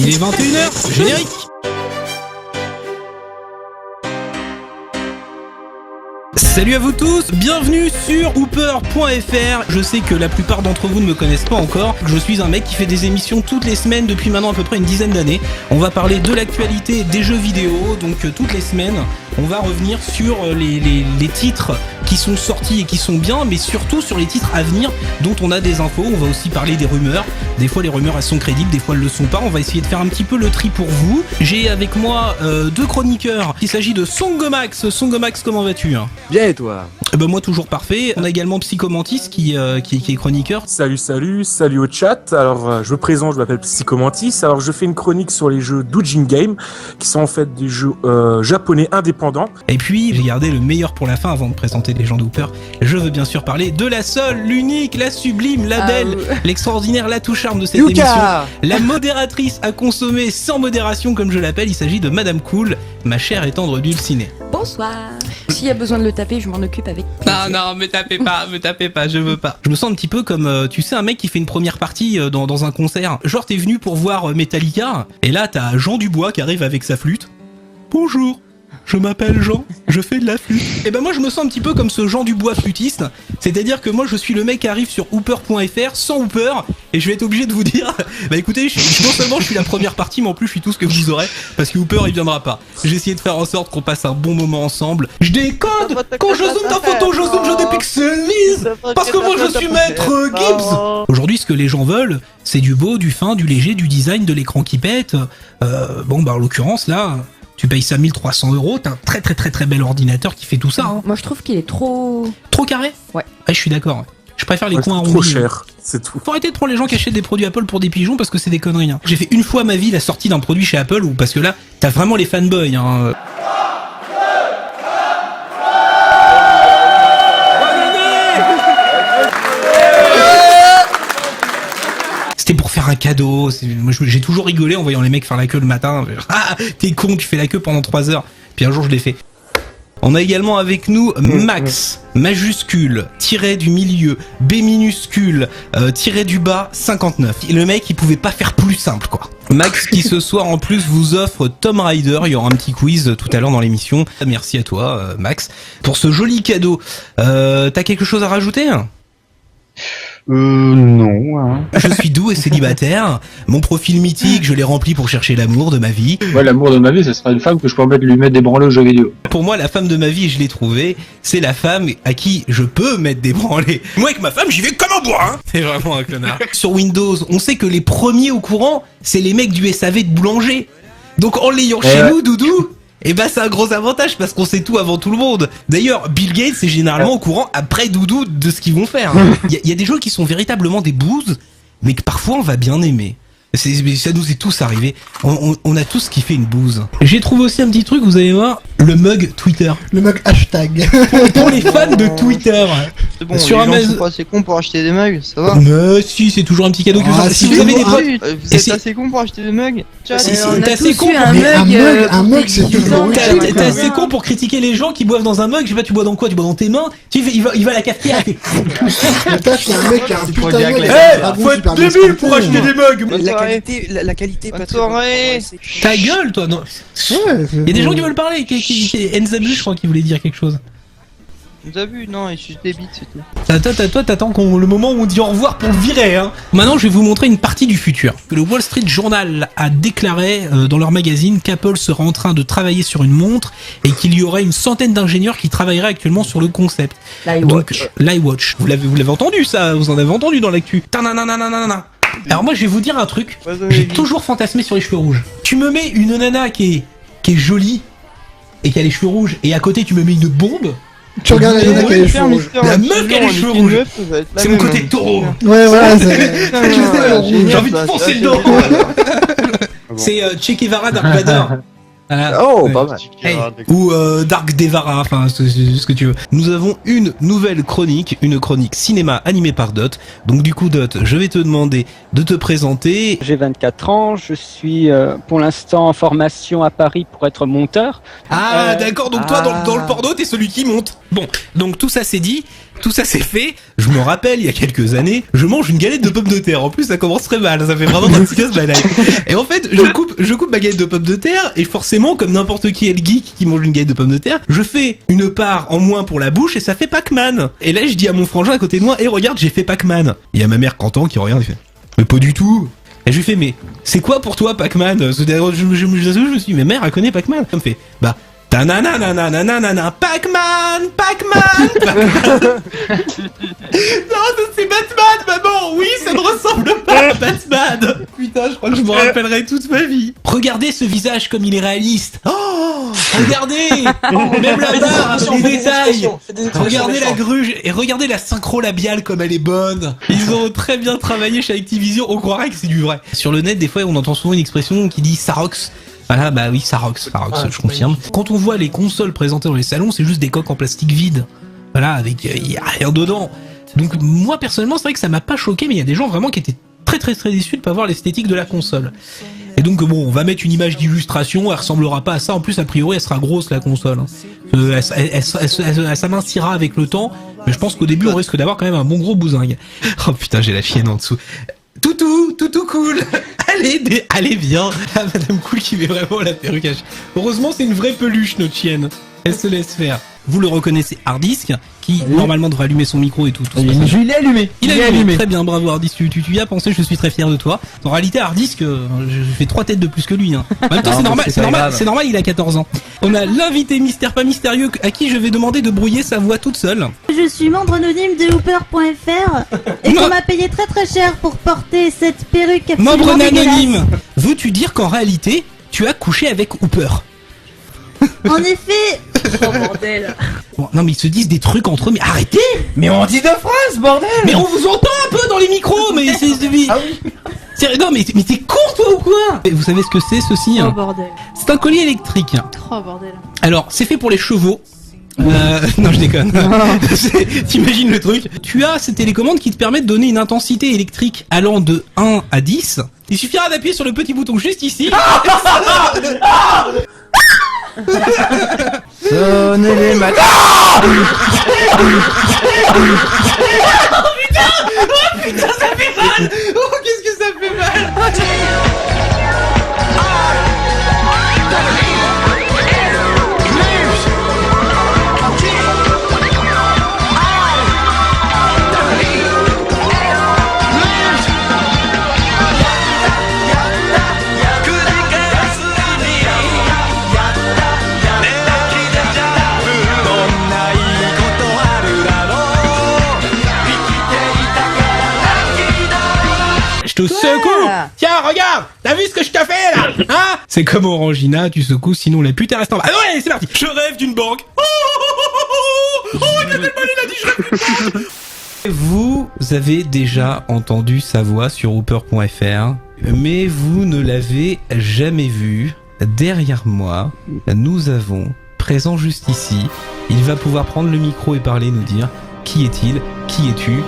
Il est 21h, générique. Salut à vous tous, bienvenue sur Hooper.fr. Je sais que la plupart d'entre vous ne me connaissent pas encore. Je suis un mec qui fait des émissions toutes les semaines depuis maintenant à peu près une dizaine d'années. On va parler de l'actualité des jeux vidéo, donc toutes les semaines. On va revenir sur les titres qui sont sortis et qui sont bien, mais surtout sur les titres à venir dont on a des infos. On va aussi parler des rumeurs. Des fois les rumeurs elles sont crédibles, des fois elles le sont pas. On va essayer de faire un petit peu le tri pour vous. J'ai avec moi deux chroniqueurs. Il s'agit de Songomax. Songomax, comment vas-tu ? Bien et toi ? Ben moi toujours parfait. On a également Psychomantis qui est chroniqueur. Salut au chat. Alors je me présente, je m'appelle Psychomantis. Alors je fais une chronique sur les jeux Doujin Game, qui sont en fait des jeux japonais indépendants. Et puis j'ai gardé le meilleur pour la fin avant de présenter les gens de Hooper. Je veux bien sûr parler de la seule, l'unique, la sublime, la belle, l'extraordinaire, la tout charme de cette émission. La modératrice à consommer sans modération comme je l'appelle. Il s'agit de Madame Cool, ma chère et tendre Dulcinée. Bonsoir. S'il y a besoin de le taper, je m'en occupe avec plaisir. Non, me tapez pas, je veux pas. Je me sens un petit peu comme, tu sais, un mec qui fait une première partie dans un concert. Genre, t'es venu pour voir Metallica, et là, t'as Jean Dubois qui arrive avec sa flûte. Bonjour, je m'appelle Jean, je fais de la flûte. Et ben moi, je me sens un petit peu comme ce Jean Dubois flûtiste. C'est-à-dire que moi, je suis le mec qui arrive sur Hooper.fr sans Hooper, et je vais être obligé de vous dire, bah écoutez, non seulement je suis la première partie, mais en plus je suis tout ce que vous aurez, parce que Hooper il viendra pas. J'ai essayé de faire en sorte qu'on passe un bon moment ensemble. Je décode. Quand je zoome ta photo, je dépixelise, parce que moi je suis maître Gibbs. Aujourd'hui, ce que les gens veulent, c'est du beau, du fin, du léger, du design, de l'écran qui pète. Bon bah en l'occurrence là, tu payes ça 1300 €, t'as un très bel ordinateur qui fait tout ça. Hein. Moi je trouve qu'il est trop carré. Ouais. Je suis d'accord. Ouais. Je préfère les coins arrondis. Trop cher, c'est tout. Faut arrêter de prendre les gens qui achètent des produits Apple pour des pigeons parce que c'est des conneries. Hein. J'ai fait une fois ma vie la sortie d'un produit chez Apple parce que là, t'as vraiment les fanboys. Hein. C'était pour faire un cadeau. Moi, j'ai toujours rigolé en voyant les mecs faire la queue le matin. Ah, t'es con, tu fais la queue pendant 3 heures. Puis un jour, je l'ai fait. On a également avec nous Max, majuscule, tiré du milieu, B minuscule, tiré du bas, 59. Et le mec, il pouvait pas faire plus simple, quoi. Max qui ce soir en plus vous offre Tomb Raider. Il y aura un petit quiz tout à l'heure dans l'émission. Merci à toi, Max, pour ce joli cadeau. T'as quelque chose à rajouter ? Non. Hein. Je suis doux et célibataire. Mon profil mythique, je l'ai rempli pour chercher l'amour de ma vie. Ouais, l'amour de ma vie, ce sera une femme que je pourrais lui mettre des branlées aux jeux vidéo. Pour moi, la femme de ma vie, je l'ai trouvée. C'est la femme à qui je peux mettre des branlées. Moi, avec ma femme, j'y vais comme un bois. Hein. C'est vraiment un connard. Sur Windows, on sait que les premiers au courant, c'est les mecs du SAV de boulanger. Donc, en l'ayant chez nous, Doudou, et bah c'est un gros avantage parce qu'on sait tout avant tout le monde. D'ailleurs, Bill Gates est généralement au courant après Doudou de ce qu'ils vont faire. Il y a des jeux qui sont véritablement des bouses, mais que parfois on va bien aimer. Ça nous est tous arrivé. On a tous kiffé une bouse. J'ai trouvé aussi un petit truc, vous allez voir, le mug Twitter. Le mug hashtag. Pour les fans de Twitter. C'est bon, sur les gens Amazon... sont pas assez cons pour acheter des mugs, ça va. Mais si, c'est toujours un petit cadeau que vous avez. Si vous avez des potes... Vous êtes assez cons pour acheter des mugs. T'es on a assez tous con eu pour... un mug, c'est toujours T'es assez con pour critiquer les gens qui boivent dans un mug. Je sais pas, tu bois dans quoi? Tu bois dans tes mains? Il va à la cafetière. Putain, il y a un mec qui a un putain de mug. Faut être débile pour acheter des mugs. La qualité, pas trop. Ta gueule, toi. Non. Il y a des gens qui veulent parler. Enzabu, je crois, qui voulait dire quelque chose. Vous avez vu? Non, il suce des bites, c'est tout. Toi, t'attends le moment où on dit au revoir pour le virer, hein. Maintenant, je vais vous montrer une partie du futur. Le Wall Street Journal a déclaré dans leur magazine qu'Apple serait en train de travailler sur une montre et qu'il y aurait une centaine d'ingénieurs qui travailleraient actuellement sur le concept. L'iWatch. Vous l'avez entendu, ça? Vous en avez entendu dans l'actu. Alors moi, je vais vous dire un truc. J'ai toujours fantasmé sur les cheveux rouges. Tu me mets une nana qui est jolie et qui a les cheveux rouges et à côté, tu me mets une bombe. Tu regardes la nana qui a les cheveux rouges. La meuf qui a les cheveux rouges. C'est mon côté taureau. Ouais, voilà, j'ai envie de foncer le dos. C'est Che Guevara Dark Vador. Oh, pas mal. Hey. Ou Dark Devara, enfin ce que tu veux. Nous avons une nouvelle chronique, une chronique cinéma animée par Dot. Donc du coup Dot, je vais te demander de te présenter. J'ai 24 ans, je suis pour l'instant en formation à Paris pour être monteur. Ah d'accord, donc toi dans le porno t'es celui qui monte. Bon, donc tout ça c'est dit. tout ça c'est fait, je me rappelle, il y a quelques années, je mange une galette de pommes de terre. En plus, ça commence très mal, ça fait vraiment un petit casse ma life. Et en fait, je coupe ma galette de pommes de terre, et forcément, comme n'importe qui est le geek qui mange une galette de pommes de terre, je fais une part en moins pour la bouche, et ça fait Pac-Man. Et là, je dis à mon frangin à côté de moi, regarde, j'ai fait Pac-Man. Il y a ma mère Canton qui regarde, il fait, mais pas du tout. Et je lui fais, mais c'est quoi pour toi Pac-Man? Je me suis dit, mais mère, elle connaît Pac-Man. Elle me fait, bah, ta-na-na-na-na-na-na-na, Pac-Man. Non, c'est Batman, maman. Oui, ça ne ressemble pas à Batman. Putain, je crois que je m'en rappellerai toute ma vie. Regardez ce visage comme il est réaliste. Oh, regardez, même la barre, les détails. Regardez la gruge et regardez la synchro labiale comme elle est bonne. Ils ont très bien travaillé chez Activision. On croirait que c'est du vrai. Sur le net, des fois, on entend souvent une expression qui dit Sarox. Voilà, bah oui, Sarox, je confirme. Quand on voit les consoles présentées dans les salons, c'est juste des coques en plastique vide. Voilà, avec y a rien dedans. Donc moi personnellement, c'est vrai que ça m'a pas choqué, mais il y a des gens vraiment qui étaient très déçus de pas voir l'esthétique de la console. Et donc bon, on va mettre une image d'illustration, elle ressemblera pas à ça. En plus, a priori, elle sera grosse la console. Elle s'amincira avec le temps, mais je pense qu'au début, on risque d'avoir quand même un bon gros bousingue. Oh putain, j'ai la chienne en dessous. Toutou cool. Allez bien. Ah, Madame Cool qui met vraiment la perruque. Heureusement, c'est une vraie peluche, notre chienne. Elle se laisse faire. Vous le reconnaissez, Hardisk, qui normalement devrait allumer son micro et tout. Je l'ai allumé. Il a allumé. Très bien, bravo Hardisk. Tu y as pensé, je suis très fier de toi. En réalité, Hardisk, je fais 3 têtes de plus que lui. Hein. En même temps, c'est normal, il a 14 ans. On a l'invité mystère pas mystérieux à qui je vais demander de brouiller sa voix toute seule. Je suis membre anonyme de Hooper.fr et qu'on m'a payé très cher pour porter cette perruque absolument membre anonyme. dégueulasse. Veux-tu dire qu'en réalité, tu as couché avec Hooper? En effet. Oh bordel. Bon, non mais ils se disent des trucs entre eux, mais arrêtez. Mais on dit 2 phrases, bordel. Mais on vous entend un peu dans les micros, mais c'est... Ah oui. Non mais t'es con toi ou quoi? Vous savez ce que c'est ceci Oh hein bordel. C'est un collier électrique. Oh bordel. Alors c'est fait pour les chevaux. Non je déconne. T'imagines le truc. Tu as ces télécommandes qui te permettent de donner une intensité électrique allant de 1 à 10. Il suffira d'appuyer sur le petit bouton juste ici. Sonnez les matins. Oh putain, ça fait mal. Oh qu'est-ce que ça fait mal. Je te secoue. Tiens, regarde. T'as vu ce que je t'ai fait là? Hein? C'est comme Orangina, tu secoues, sinon la pute elle reste en bas. Ah ouais, c'est parti. Je rêve d'une banque. Oh, il a dit je rêve d'une banque. Vous avez déjà entendu sa voix sur Hooper.fr, mais vous ne l'avez jamais vu. Derrière moi, nous avons, présent juste ici, il va pouvoir prendre le micro et parler, nous dire qui est-il, qui es-tu,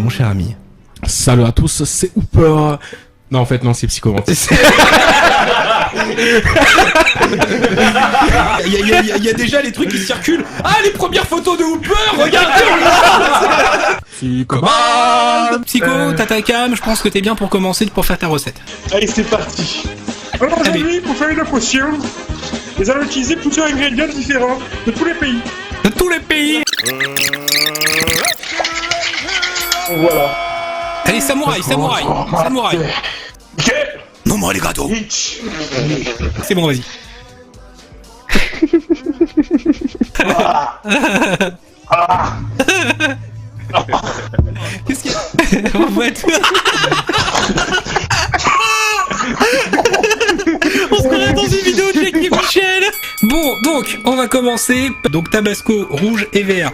mon cher ami. Salut à tous, c'est Hooper. Non, en fait, non, c'est Psychomantis. Il y a déjà les trucs qui circulent. Ah, les premières photos de Hooper, regardez. Psycho, t'as ta cam, je pense que t'es bien pour commencer, pour faire ta recette. Allez, c'est parti. Alors aujourd'hui, pour faire une potion, nous allons utiliser plusieurs ingrédients différents de tous les pays. De tous les pays. Voilà. Allez, samouraï. Ok. Non, moi les gâteaux. C'est bon, vas-y. Qu'est-ce qu'il y a? On voit tout. On se croirait dans une vidéo de Jackie Michel. Bon, donc, on va commencer. Donc, tabasco rouge et vert.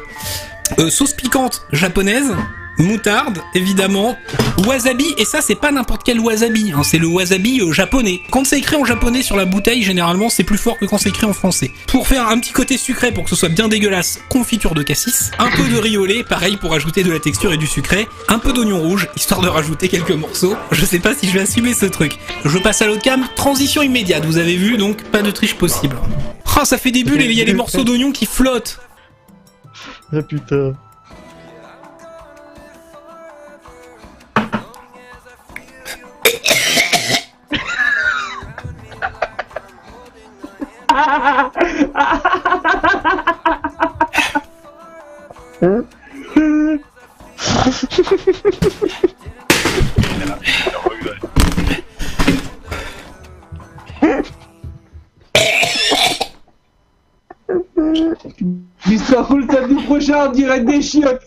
Sauce piquante japonaise. Moutarde, évidemment, wasabi, et ça c'est pas n'importe quel wasabi, hein, c'est le wasabi japonais. Quand c'est écrit en japonais sur la bouteille, généralement c'est plus fort que quand c'est écrit en français. Pour faire un petit côté sucré, pour que ce soit bien dégueulasse, confiture de cassis, un peu de riz au lait, pareil pour ajouter de la texture et du sucré, un peu d'oignon rouge, histoire de rajouter quelques morceaux. Je sais pas si je vais assumer ce truc. Je passe à l'autre cam, transition immédiate, vous avez vu, donc pas de triche possible. Oh, ça fait des bulles et il y a les morceaux d'oignon qui flottent. Ah putain. Mister Cool, samedi prochain, on dirait des chiottes.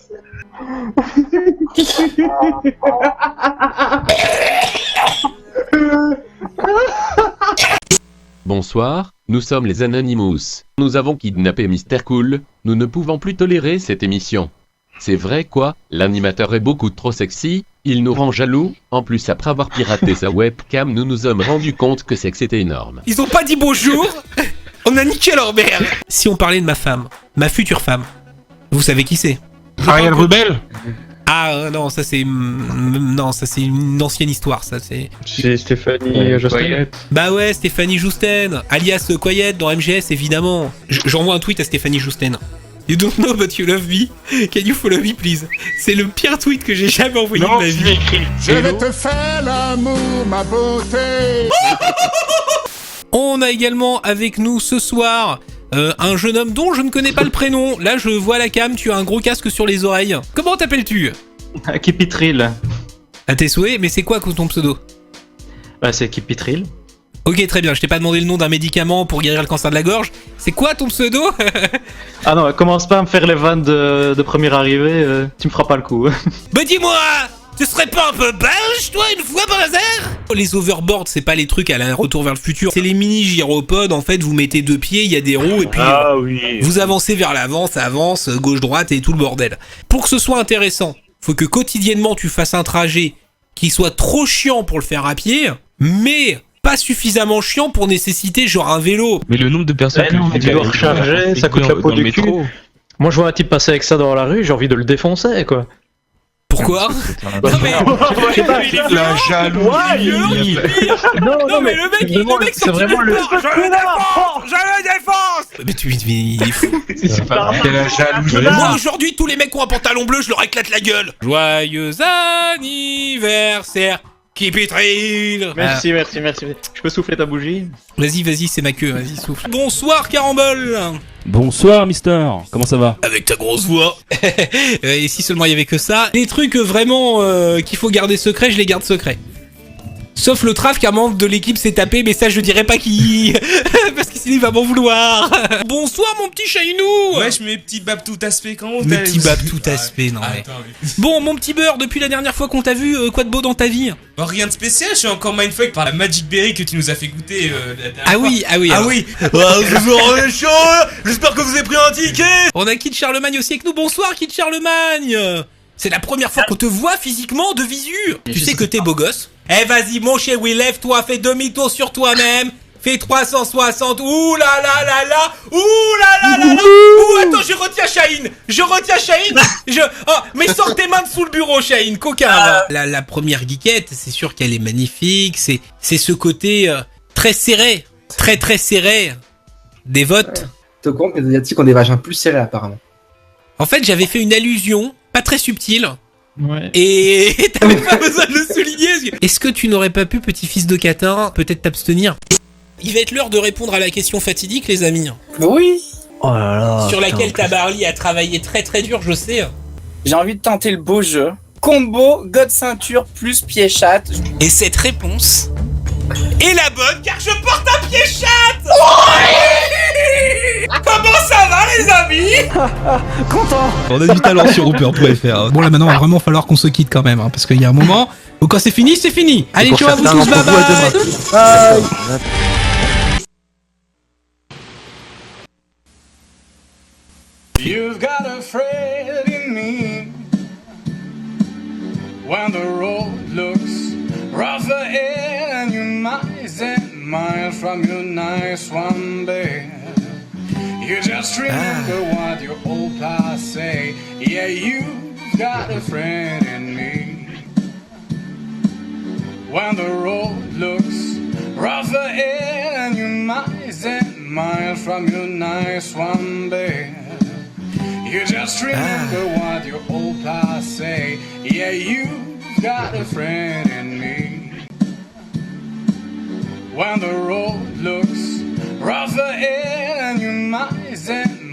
Bonsoir, nous sommes les Anonymous. Nous avons kidnappé Mister Cool, nous ne pouvons plus tolérer cette émission. C'est vrai quoi, l'animateur est beaucoup trop sexy, il nous rend jaloux, en plus après avoir piraté sa webcam nous nous sommes rendu compte que c'était énorme. Ils ont pas dit bonjour. On a niqué leur mère. Si on parlait de ma femme, ma future femme, vous savez qui c'est? Ariel Rubel. Ah non, ça c'est une ancienne histoire, ça c'est. C'est Stéphanie Josten. Bah ouais, Stéphanie Jousten, alias Quiet dans MGS évidemment. J'envoie un tweet à Stéphanie Jousten. You don't know but you love me. Can you follow me please? C'est le pire tweet que j'ai jamais envoyé de ma vie. Je vais te faire l'amour, ma beauté. On a également avec nous ce soir un jeune homme dont je ne connais pas le prénom. Là, je vois la cam, tu as un gros casque sur les oreilles. Comment t'appelles-tu? Kipitril. À tes souhaits, mais c'est quoi ton pseudo? Bah, c'est Kipitril. Ok, très bien, je t'ai pas demandé le nom d'un médicament pour guérir le cancer de la gorge. C'est quoi ton pseudo? Ah non, commence pas à me faire les vannes de première arrivée, tu me feras pas le coup. Bah dis-moi, tu serais pas un peu belge, toi, une fois par hasard? Les overboards, c'est pas les trucs à la Retour vers le futur, c'est les mini gyropodes, en fait, vous mettez deux pieds, il y a des roues, et puis vous avancez vers l'avant, ça avance, gauche-droite, et tout le bordel. Pour que ce soit intéressant, faut que quotidiennement tu fasses un trajet qui soit trop chiant pour le faire à pied, mais pas suffisamment chiant pour nécessiter genre un vélo. Mais le nombre de personnes tu dois recharger, ça coûte la peau du cul. Moi je vois un type passer avec ça dans la rue, j'ai envie de le défoncer quoi. Pourquoi? Non mais La jalousie. Non mais le mec c'est vraiment le... Je le défonce. Mais il est fou. C'est la jalousie. Moi aujourd'hui tous les mecs qui ont un pantalon bleu je leur éclate la gueule. Joyeux anniversaire Kipitril. Merci. Je peux souffler ta bougie? Vas-y, c'est ma queue, vas-y souffle. Bonsoir Carambole. Bonsoir Mister, comment ça va? Avec ta grosse voix. Et si seulement il y avait que ça. Les trucs vraiment qu'il faut garder secret, je les garde secrets. Sauf le traf qu'un membre de l'équipe s'est tapé, mais ça je dirais pas qui. Parce que sinon il va m'en vouloir. Bonsoir mon petit Chainou. Wesh mes petits babs tout aspect, comment mes petits babs tout aspect, non mais... Bon mon petit beurre, depuis la dernière fois qu'on t'a vu, quoi de beau dans ta vie? Bon, rien de spécial, je suis encore mindfuck par la Magic Berry que tu nous as fait goûter la dernière fois. Ah oui. J'espère que vous avez pris un ticket. On a Kid Charlemagne aussi avec nous, bonsoir Kid Charlemagne. C'est la première fois qu'on te voit physiquement de visu. Tu sais que t'es beau gosse. Eh vas-y mon chéri, lève-toi, fais demi-tour sur toi-même. Fais 360, ouh là là là là, ouh là là là là. Ouh attends, je retiens Shaheen. Oh, mais sors tes mains de sous le bureau Shaheen, coquin. La première geekette, c'est sûr qu'elle est magnifique, c'est ce côté très serré, très serré des votes. Te compte que les Asiatiques ont des vagins plus serrés apparemment. En fait, j'avais fait une allusion, pas très subtile. Ouais. Et t'avais pas besoin de le souligner. Est-ce que tu n'aurais pas pu, petit-fils de catin, peut-être t'abstenir? Il va être l'heure de répondre à la question fatidique, les amis. Oui. Oh là là. Sur laquelle Tabarly a travaillé très dur, je sais. J'ai envie de tenter le beau jeu. Combo, god ceinture plus pied chatte. Et cette réponse est la bonne car je porte un pied chatte. Comment ça va les amis? Content. On a du talent sur Hooper.fr. Bon là maintenant il va vraiment falloir qu'on se quitte quand même, parce qu'il y a un moment où quand c'est fini, c'est fini. Allez ciao à vous tous, bye bye. You've got a friend in me. When the road looks rough ahead and you miles and miles from your nice one bed, you just remember what your old past say. Yeah, you've got a friend in me. When the road looks rough ahead and you miles and miles from your nice one bed, you just remember what your old past say. Yeah, you've got a friend in me. When the road looks rough ahead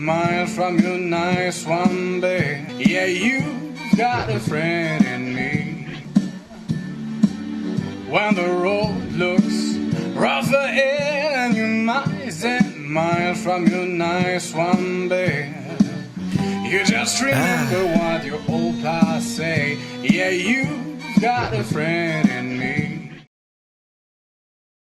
miles from your nice one bed. Yeah, you've got a friend in me. When the road looks rough ahead and you're miles and miles from your nice one bed, you just remember what your old past say. Yeah, you've got a friend in me.